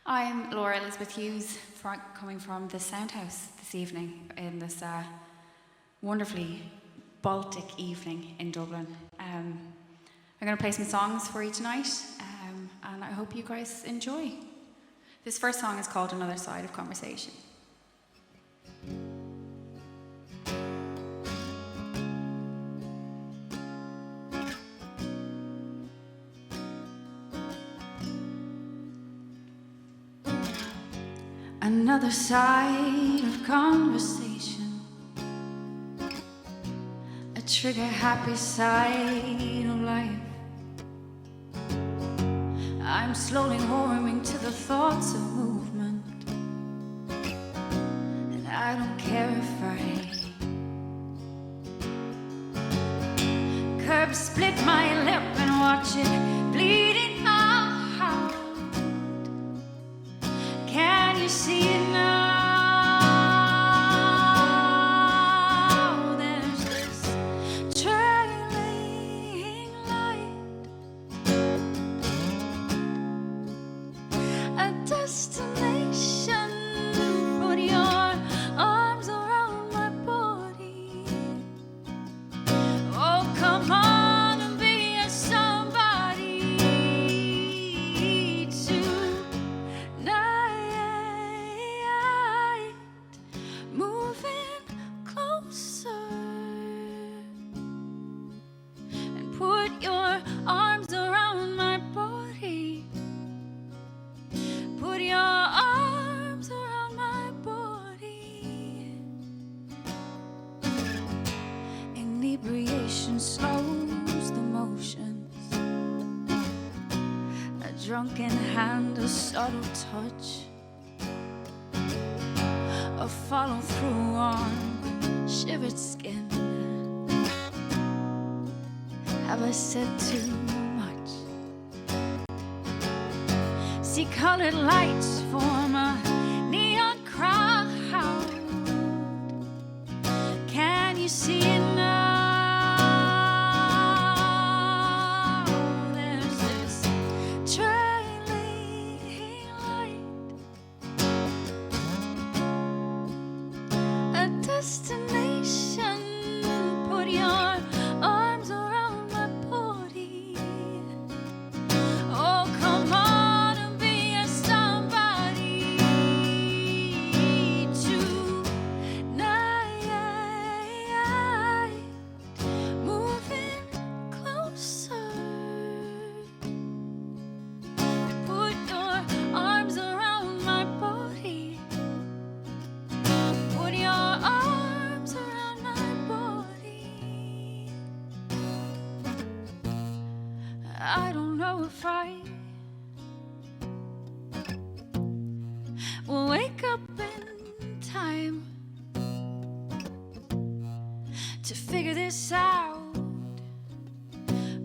I'm Laura Elizabeth Hughes, coming from the Sound House this evening in this wonderfully Baltic evening in Dublin. I'm going to play some songs for you tonight, and I hope you guys enjoy. This first song is called Another Side of Conversation. Another side of conversation, a trigger-happy side of life. I'm slowly warming to the thoughts of movement, and I don't care if I curb split my lip and watch it bleeding out. Can you see it now? There's this trailing light, a destination. Put your arms around my body. Oh, come on and be a somebody tonight. Moving closer and put your arms around my body. Put your arms around my body. Inebriation slows the motions. A drunken hand, a subtle touch, a follow through on shivered skin. Have I said too much? See colored lights form a neon crowd. Can you see it now? There's this trailing light, a destination. Put your arms around my body. Oh, come on and be a somebody tonight. Moving closer. Put your arms around my body. Put your arms around my body. I don't know if I will wake up in time to figure this out.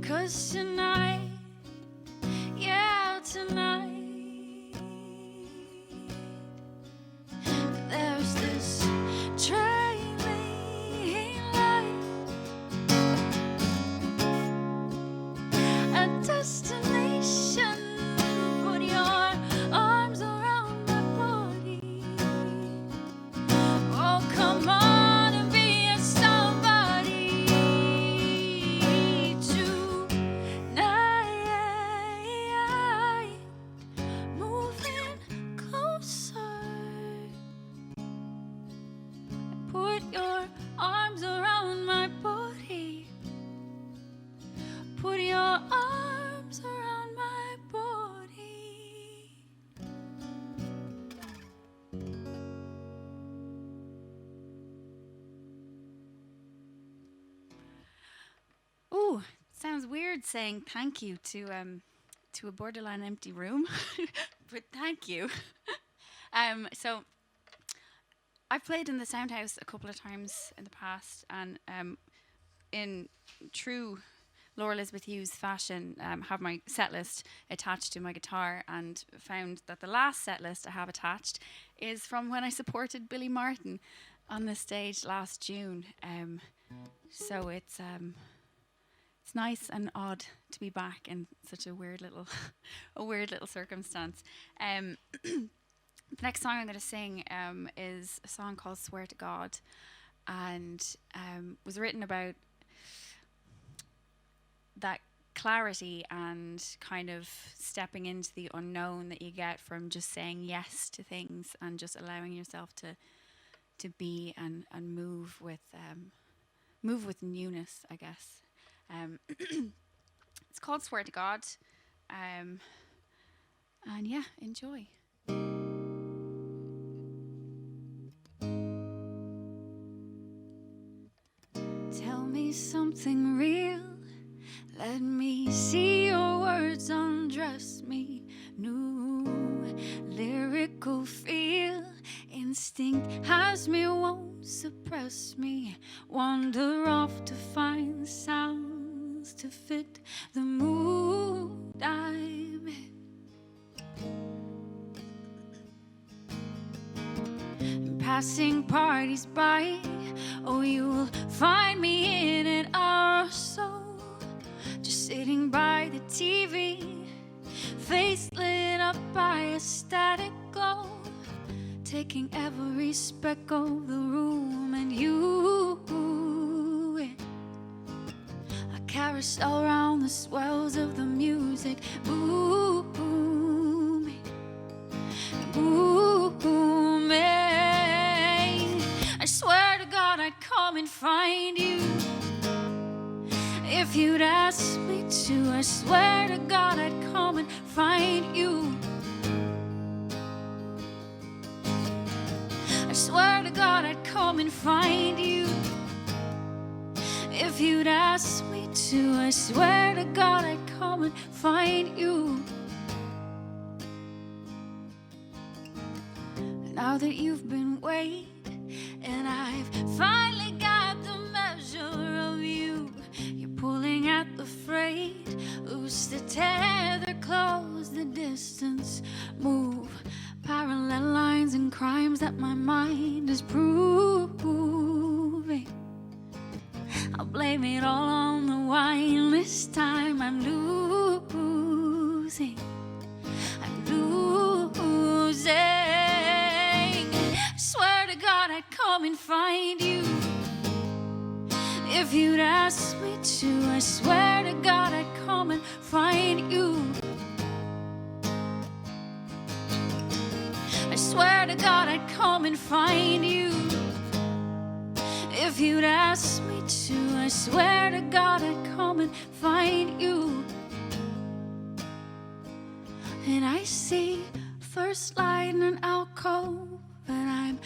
'Cause tonight, yeah, tonight, there's this trailing light, a destination. Put your arms around my body. Oh, come on and be a somebody tonight. Moving closer. Put your arms around my body. Put your arms around my body. Ooh, sounds weird saying thank you to a borderline empty room, but thank you. So I've played in the Sound House a couple of times in the past, and in true Laura Elizabeth Hughes fashion, have my set list attached to my guitar, and found that the last set list I have attached is from when I supported Billy Martin on the stage last June. So it's it's nice and odd to be back in such a weird little, a weird little circumstance. The next song I'm going to sing is a song called "Swear to God," and was written about that clarity and kind of stepping into the unknown that you get from just saying yes to things and just allowing yourself to be and move with newness, I guess. It's called "Swear to God," and yeah, enjoy. Tell me something real. Let me see your words undress me. New lyrical feel. Instinct has me, won't suppress me. Wander off to find sounds to fit the mood I'm in. Passing parties by, oh, you'll find me in it or so. Just sitting by the TV, face lit up by a static glow, taking every speck of the room and you. A carousel round the swells of the music, booming, booming. I swear to God I'd come and find you if you'd ask me to. I swear to God I'd come and find you. I swear to God I'd come and find you if you'd ask me to. I swear to God I'd come and find you. Now that you've been weighed and I've finally got the measure of you, you're pulling at the freight, loose the tether, close the distance, move parallel lines and crimes that my mind is proving. I'll blame it all on the wine. This time I'm losing. I'm losing. I swear to God I'd come and find you if you'd ask me to. I swear to God I'd come and find you. I swear to God I'd come and find you if you'd ask me to. I swear to God I'd come and find you. And I see first light in an alcove, and I'm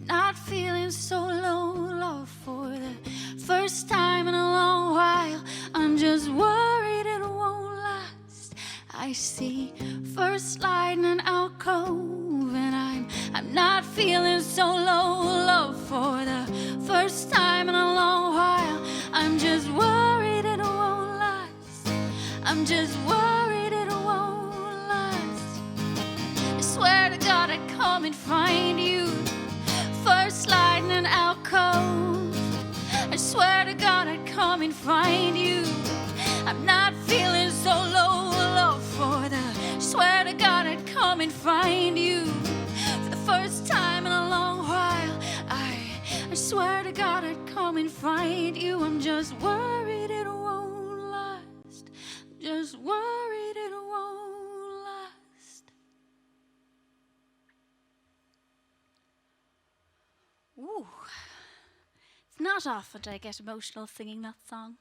not feeling so low, love, for the first time in a long while. I'm just worried it won't last. I see first light in an alcove, and I'm not feeling so low, love, for the first time in a long while. I'm just worried it won't last. I'm just worried it won't last. I swear to God I'd come and find you, first light in an alcove. I swear to God I'd come and find you. I'm not feeling so low, love, for the swear to God I'd come and find you for the first time in a long while. I swear to God I'd come and find you. I'm just worried it won't last. Just worried it won't last. Ooh. It's not often I get emotional singing that song,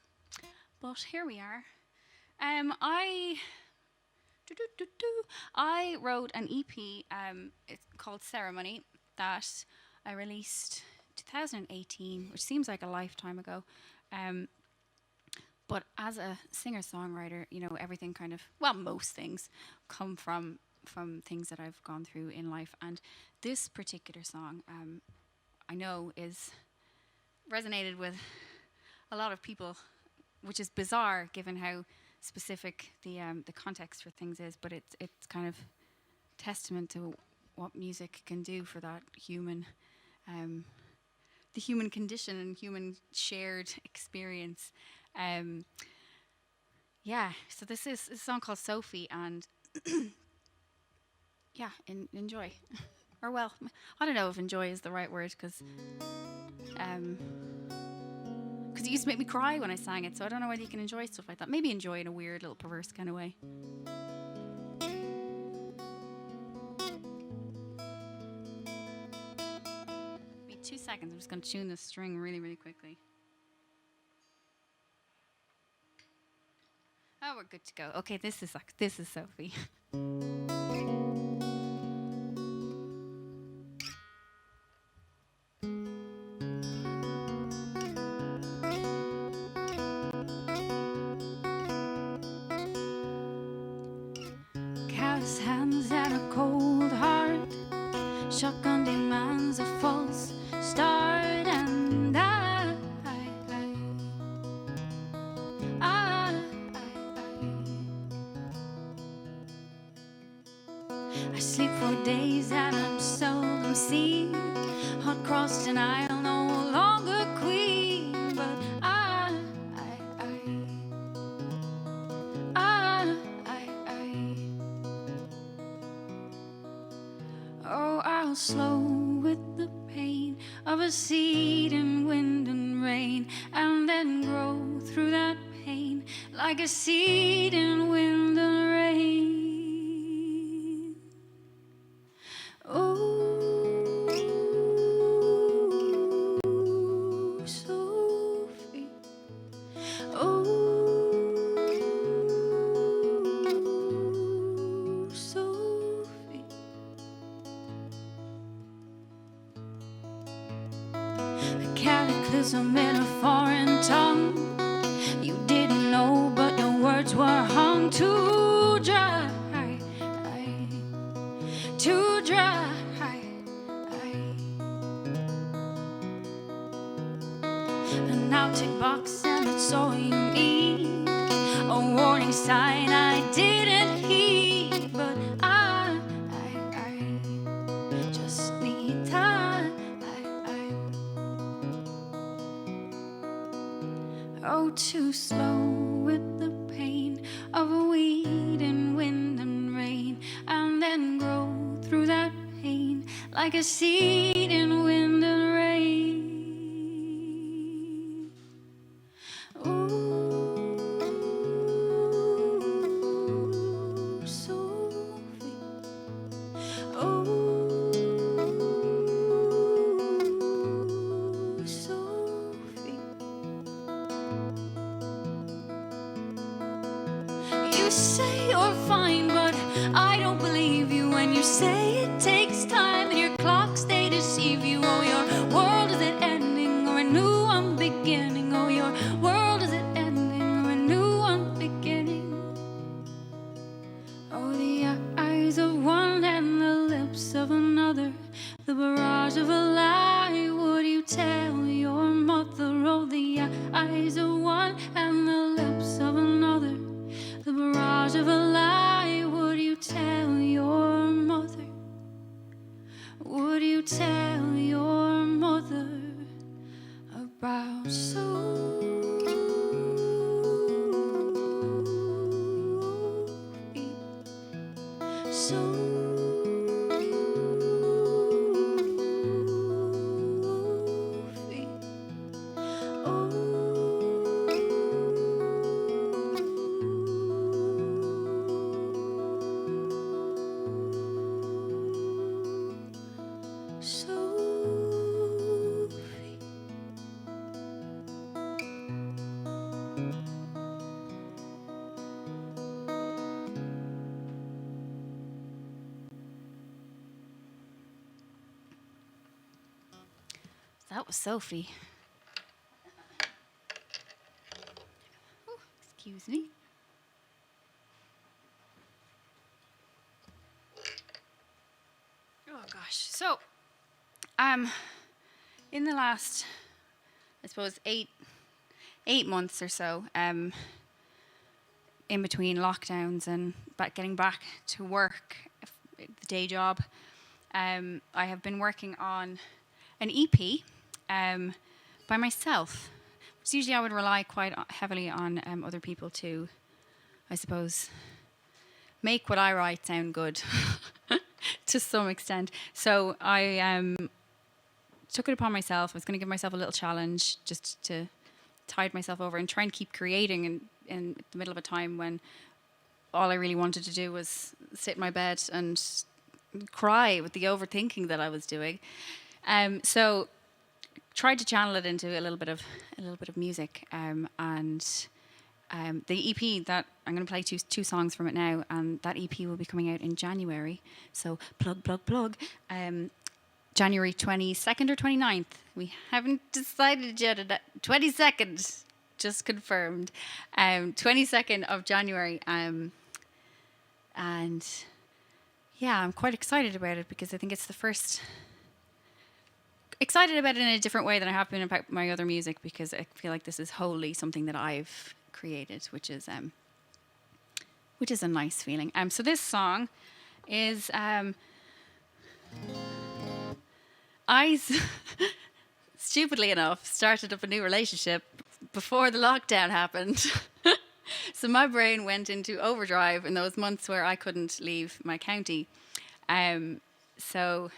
but here we are. I wrote an EP. It's called Ceremony that I released 2018, which seems like a lifetime ago. But as a singer-songwriter, you know, everything kind of, well, most things come from things that I've gone through in life, and this particular song, I know is resonated with a lot of people, which is bizarre given how specific the context for things is. But it's kind of testament to what music can do for that human, the human condition and human shared experience. Yeah, so this is a song called Sophie, and yeah, enjoy. Or well, I don't know if enjoy is the right word um, it used to make me cry when I sang it, so I don't know whether you can enjoy stuff like that. Maybe enjoy in a weird little perverse kind of way. Be 2 seconds. I'm just going to tune this string really, really quickly. Oh, we're good to go. Okay, this is Sophie. Callous hands and a cold heart. Shotgun demands a false start, and I sleep for days and I'm seldom seen. Hot cross denial, no longer queen, but I, oh, I'll slow with the pain of a seed in wind and rain, and then grow through that pain like a seed in wind and rain. Oh, Sophie. Oh, Sophie. A cataclysm in a foreign tongue. You didn't know, but your words were hung too dry. Too dry. An outtake box and that's all you need. A warning sign I didn't heed, but I just need time. Oh, too slow with the pain of a weed in wind and rain, and then grow through that pain like a seed in wind and rain. Ooh, Sophie. Oh, Sophie. You say you're fine, but I don't believe you when you say it takes time and your clocks they deceive you. Oh, your world is it ending or a new one beginning? Oh, your world is it ending or a new one beginning? Oh, the eyes of one and the lips of another, the barrage of a lie. Would you tell your mother? Oh, the eyes of one and the lips of another, the barrage of a lie. Would you tell your mother? Would you tell your mother about Sophie? Sophie. That was Sophie. Ooh, excuse me. Oh gosh. So, in the last, I suppose, eight months or so, in between lockdowns and getting back to work, the day job, I have been working on an EP by myself. So usually I would rely quite heavily on other people to I suppose, make what I write sound good to some extent. So I took it upon myself. I was going to give myself a little challenge just to tide myself over and try and keep creating in the middle of a time when all I really wanted to do was sit in my bed and cry with the overthinking that I was doing. So tried to channel it into a little bit of music, and the EP that I'm going to play two songs from it now, and that EP will be coming out in January. So plug. January 22nd or 29th. We haven't decided yet. 22nd, just confirmed. 22nd of January. And yeah, I'm quite excited about it because I think it's the first. Excited about it in a different way than I have been about my other music, because I feel like this is wholly something that I've created, which is a nice feeling. So this song is I stupidly enough started up a new relationship before the lockdown happened. So my brain went into overdrive in those months where I couldn't leave my county. So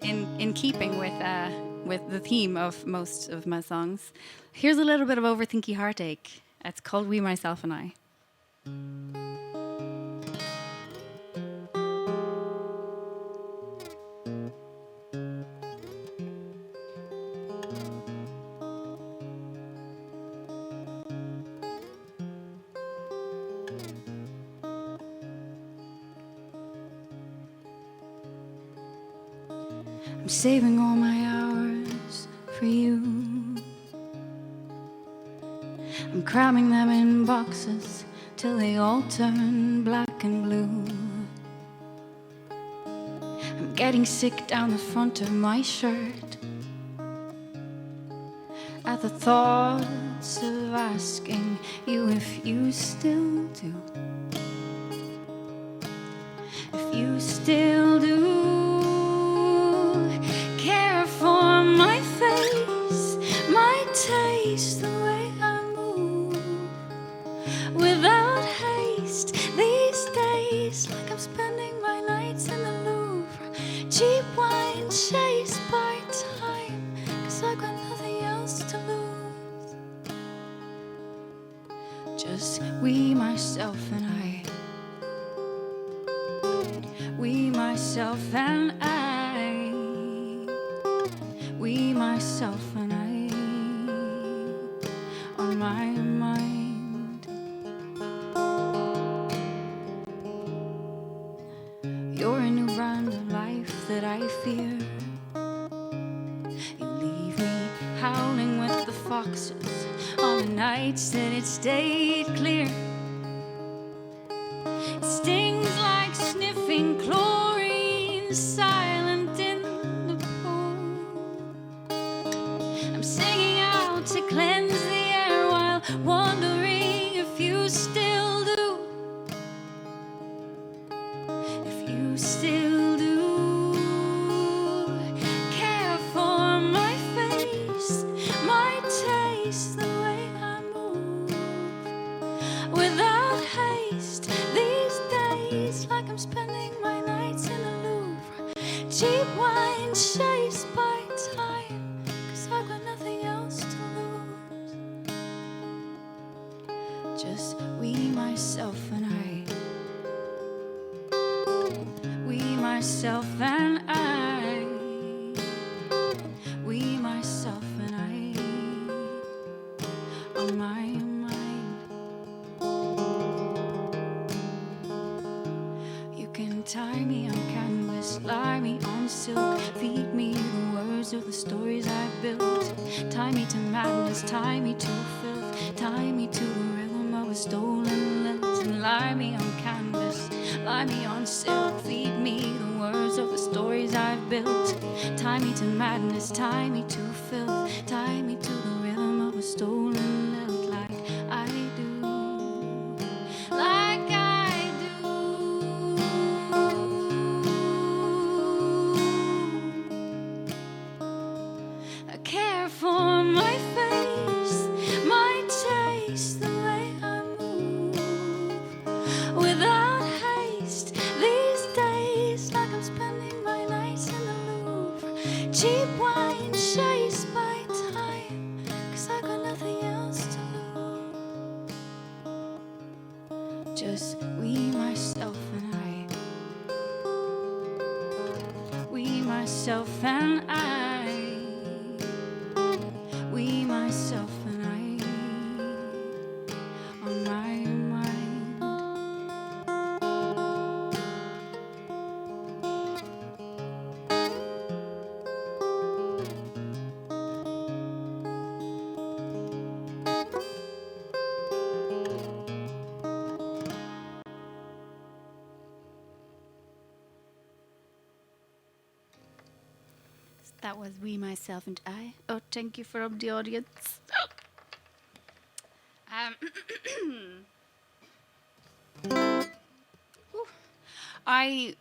in keeping with the theme of most of my songs, here's a little bit of overthinky heartache. It's called We, Myself and I. I'm saving all my hours for you. I'm cramming them in boxes till they all turn black and blue. I'm getting sick down the front of my shirt at the thoughts of asking you if you still do. If you still do care for my face, my taste, the way I move without haste these days, like I'm spending my nights in the Louvre, cheap wine chased by time, 'cause I've got nothing else to lose. Just we, myself and I. We, myself and I. We, myself and I. On my mind. You're a new brand of life that I fear. You leave me howling with the foxes on the nights that it stayed clear. It stings like sniffing chlorine, silent in the pool. I'm singing out to cleanse the air while wondering if you still do. If you still do care for my face, my taste, the way I move without haste these days, like I'm spending my nights in the Louvre, cheap wine chased by time, 'cause I've got nothing else to lose. Just we, myself and I. We, myself and I. We, myself and I. On my mind. You can tie me on canvas, lie me on silk, feed me the words of the stories I've built. Tie me to madness, tie me to filth, tie me to the rhythm of a stolen lilt, and lie me on canvas, lie me on silk, feed me the words of the stories I've built. Tie me to madness, tie me to filth, tie me to the rhythm of a stolen lilt, like I do, like I do. I care for my face, my taste, the way I move cheap wine chased by time, 'cause I got nothing else to lose. Just we, myself and I. We, myself and I. We, myself and I. On my mind. That was We, Myself and I. Oh, thank you for the audience. I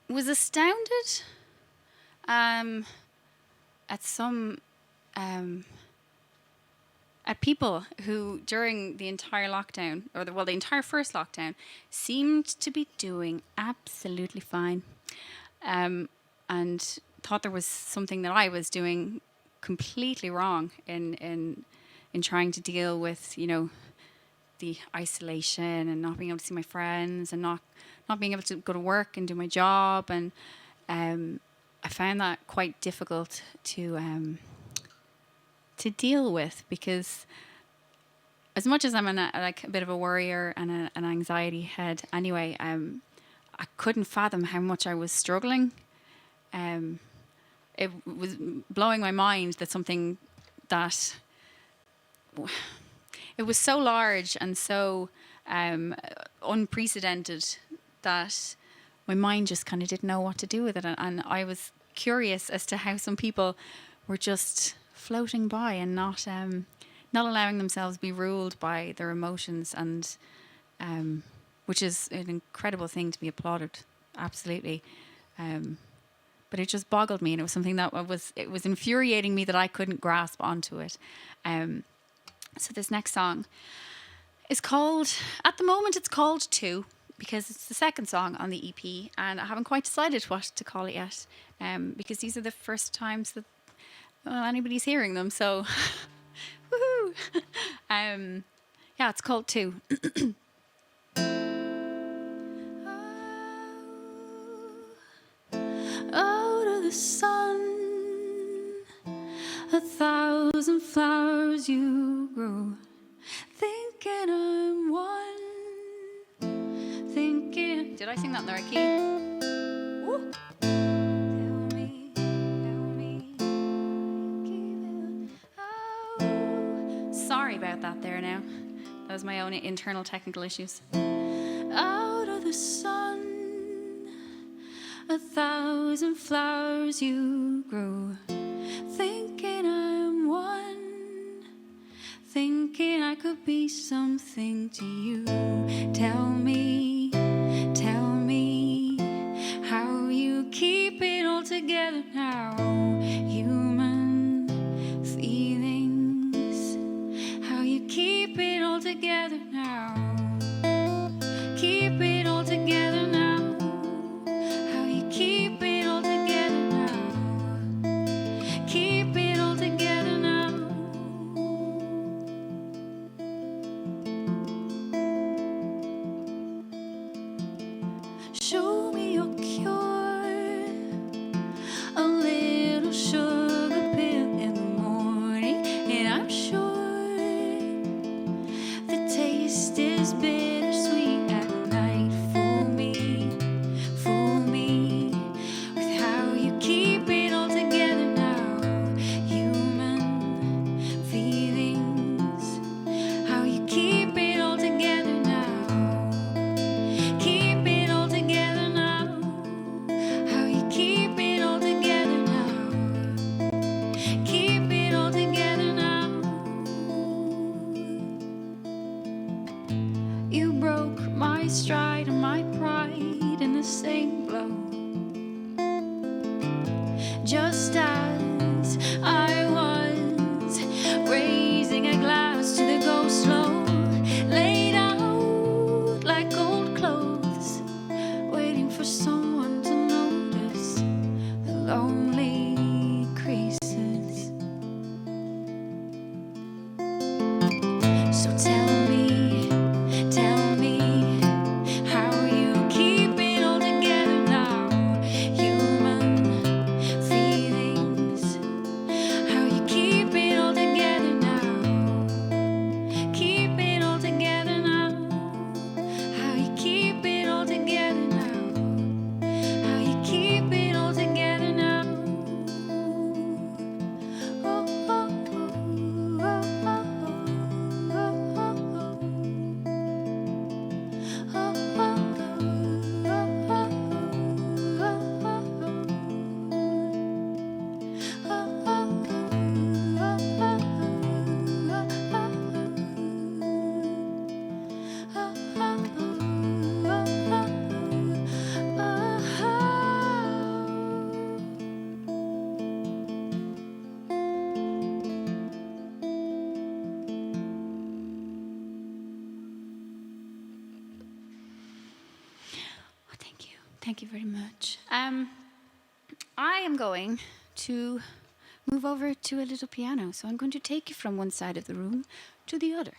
was astounded at some at people who during the entire lockdown, or the entire first lockdown, seemed to be doing absolutely fine, and thought there was something that I was doing completely wrong in trying to deal with, you know, the isolation and not being able to see my friends and not being able to go to work and do my job. And I found that quite difficult to deal with, because as much as I'm a bit of a worrier and an anxiety head anyway, I couldn't fathom how much I was struggling. It was blowing my mind that something that it was so large and so unprecedented that my mind just kind of didn't know what to do with it. And I was curious as to how some people were just floating by and not allowing themselves to be ruled by their emotions, and which is an incredible thing to be applauded, absolutely. But it just boggled me, and it was something that it was infuriating me that I couldn't grasp onto it. So this next song is called, at the moment it's called 2, because it's the second song on the EP, and I haven't quite decided what to call it yet, because these are the first times that anybody's hearing them, so woohoo! Yeah, it's called 2. Out of the sun, 1,000 flowers you grew, thinking I'm one, thinking... Did I sing that in the right key? Woo. Sorry about that there now. That was my own internal technical issues. Out of the sun, 1,000 flowers you grew, thinking I'm one, thinking I could be something to you. Tell me how you keep it all together now. Human feelings, how you keep it all together now. Keep it all together now. How you keep it all together now. Keep it all together now. Thank you very much. I am going to move over to a little piano, so I'm going to take you from one side of the room to the other.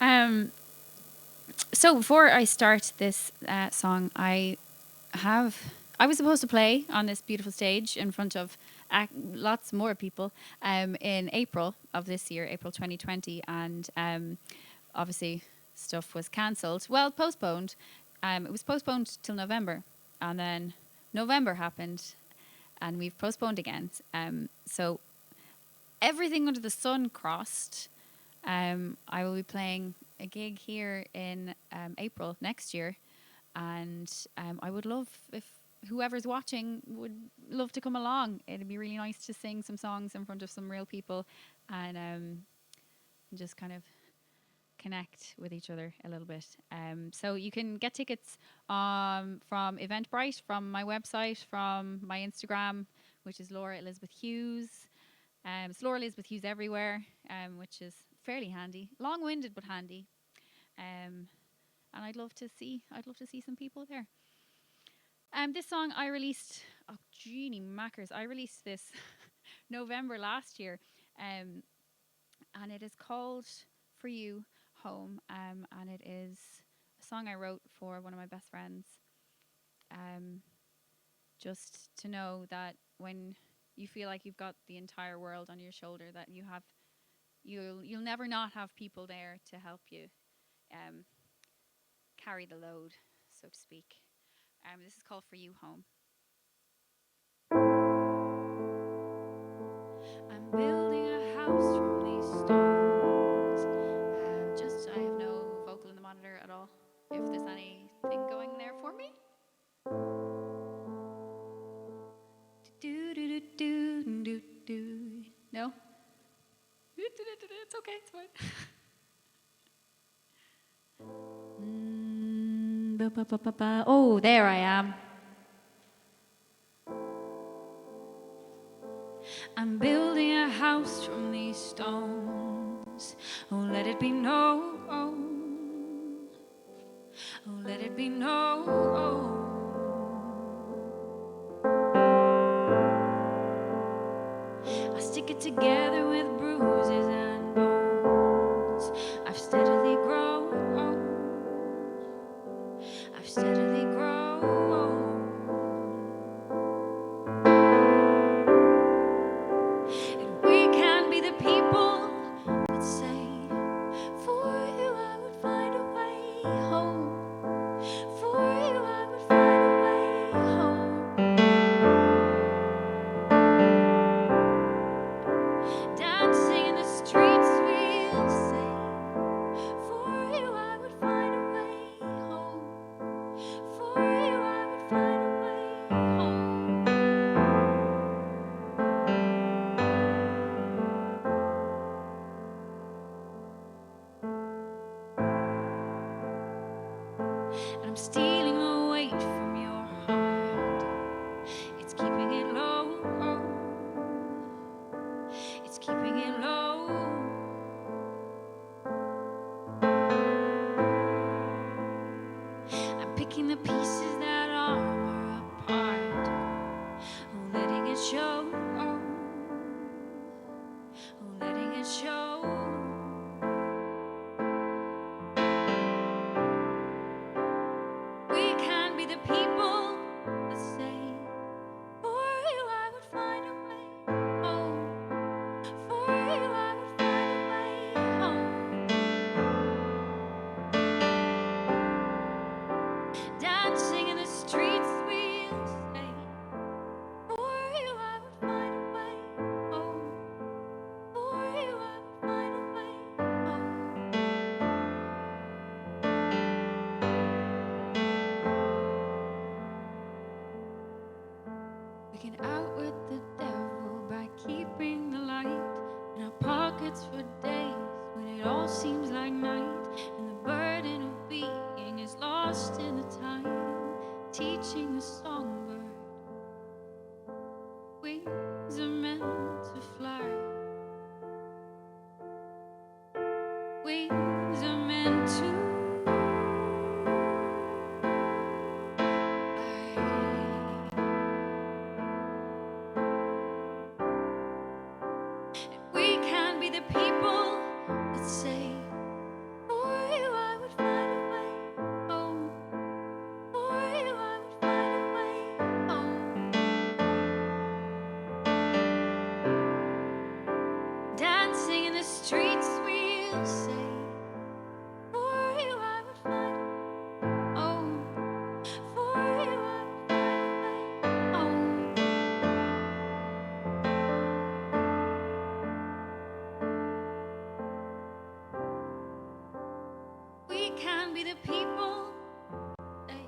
Um, so before I start this song, I was supposed to play on this beautiful stage in front of lots more people in April of this year, April 2020, and obviously stuff was cancelled. Well, postponed. It was postponed till November, and then November happened, and we've postponed again. So everything under the sun crossed. I will be playing a gig here in April next year, and I would love if whoever's watching would love to come along. It'd be really nice to sing some songs in front of some real people, and just kind of connect with each other a little bit. So you can get tickets from Eventbrite, from my website, from my Instagram, which is Laura Elizabeth Hughes. It's Laura Elizabeth Hughes everywhere, which is fairly handy, long-winded but handy. And I'd love to see some people there. This song I released, oh genie mackers, I released this November last year, and it is called "For You Home," and it is a song I wrote for one of my best friends. Just to know that when you feel like you've got the entire world on your shoulder, that you'll never not have people there to help you carry the load, so to speak. This is called "For You Home." I'm building a house from these stones. I have no vocal in the monitor at all. If there's anything going there for me. No? It's okay, it's fine. Oh, there I am. I'm building a house from these stones. Oh, let it be known. Oh, let it be known. I stick it together with bruises and bones. I've steadily grown. I've steadily grown. And we can be I'm stealing the weight from your heart. It's keeping it low. It's keeping it low. I'm picking the pieces that are apart. Oh, letting it show. Oh, letting it show. We can be the people that say, for you I would find a way home. For you I would find a way home. Dancing in the streets we'll say, for you I would find a way home. For you I would find a way home. We can outwit the devil by keeping the light in our pockets for days when it all seems like night, and the burden of being is lost in the time. Teaching the songbird wings are meant to fly. Wings are meant to we can be the people that say, for you I would find a way home. For you I would find a way home. Dancing in the streets we'll say, for you I would find a home. For you I would find a way home. We can be the people say,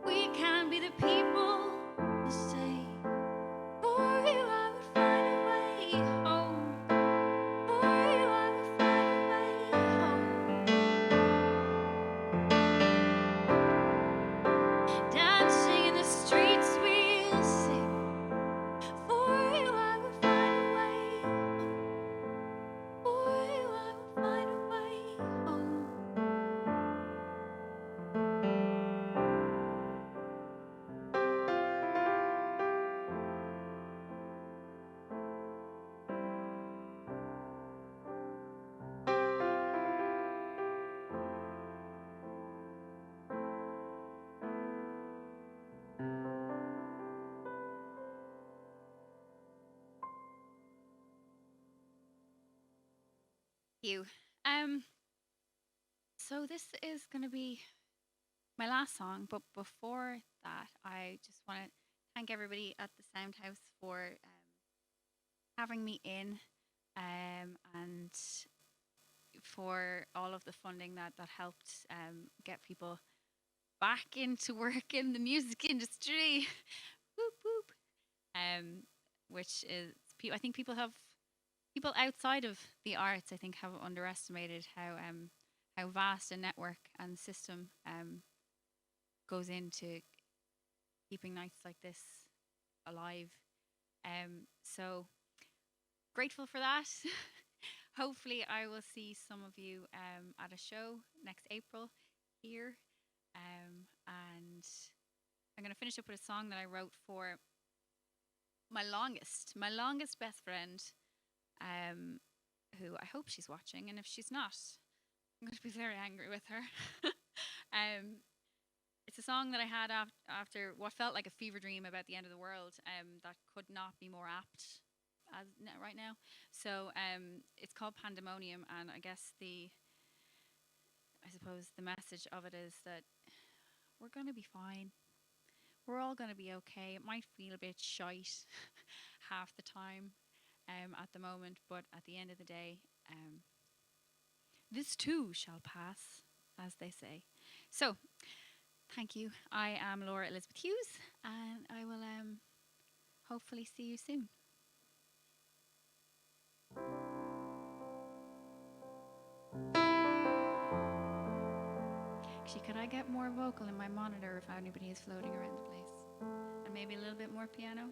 we can be the people that say, for you I would find a way home. For you I would find a way home. Dancing in the streets we'll sing, for you I would find a way home. For you I would find a way home. You. So this is going to be my last song, but before that, I just want to thank everybody at the Sound House for having me in, and for all of the funding that helped get people back into work in the music industry. Whoop whoop. Which is I think people outside of the arts, I think, have underestimated how vast a network and system goes into keeping nights like this alive. So grateful for that. Hopefully, I will see some of you at a show next April here. And I'm going to finish up with a song that I wrote for my longest best friend, who I hope she's watching. And if she's not, I'm going to be very angry with her. It's a song that I had after what felt like a fever dream about the end of the world, that could not be more apt as right now. So it's called Pandemonium, and I suppose the message of it is that we're going to be fine. We're all going to be okay. It might feel a bit shite half the time at the moment, but at the end of the day, this too shall pass, as they say. So, thank you. I am Laura Elizabeth Hughes, and I will hopefully see you soon. Actually, could I get more vocal in my monitor if anybody is floating around the place? And maybe a little bit more piano?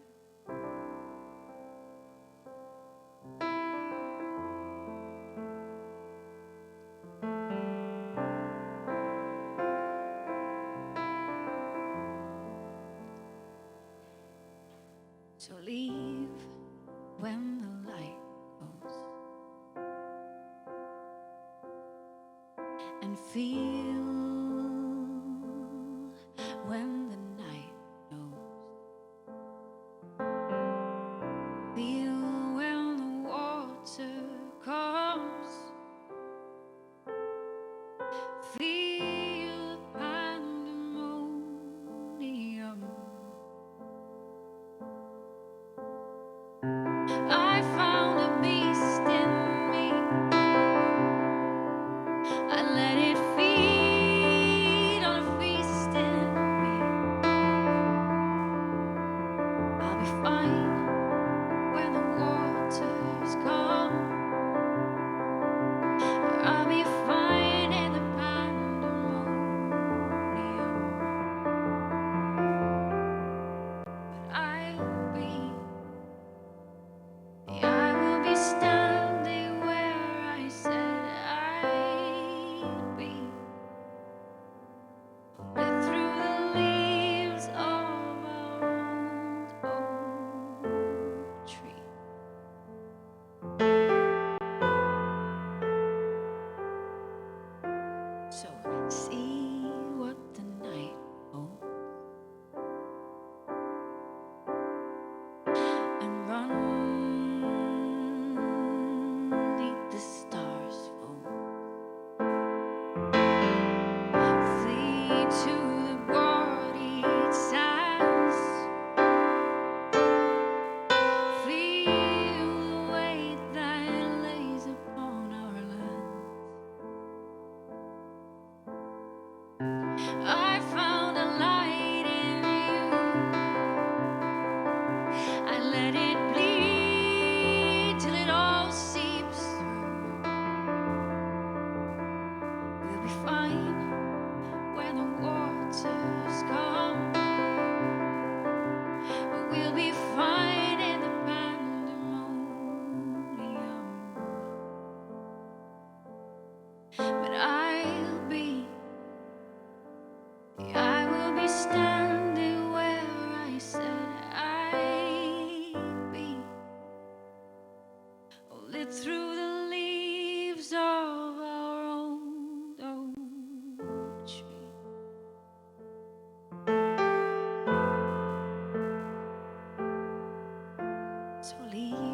So leave when the light goes and feel when the night knows. Feel when the water comes. Feel the pandemonium. I found a beast in me. I let it feed on a feast in me. I'll be fine when the waters come. I'll be fine in the pandemonium. But I will be standing where I said I'd be. Lit through the leaves of our old oak tree. So see what the night holds and run. Lead the stars fall. Flee to the bodied sands. Feel the weight that lays upon our land. I found a light in you. I let it bleed till it all seeps through. We'll be fine when the waters come. We'll be fine in the pandemonium. But I will be standing where I said I'd be. Lit through the leaves of our old oak tree. So leave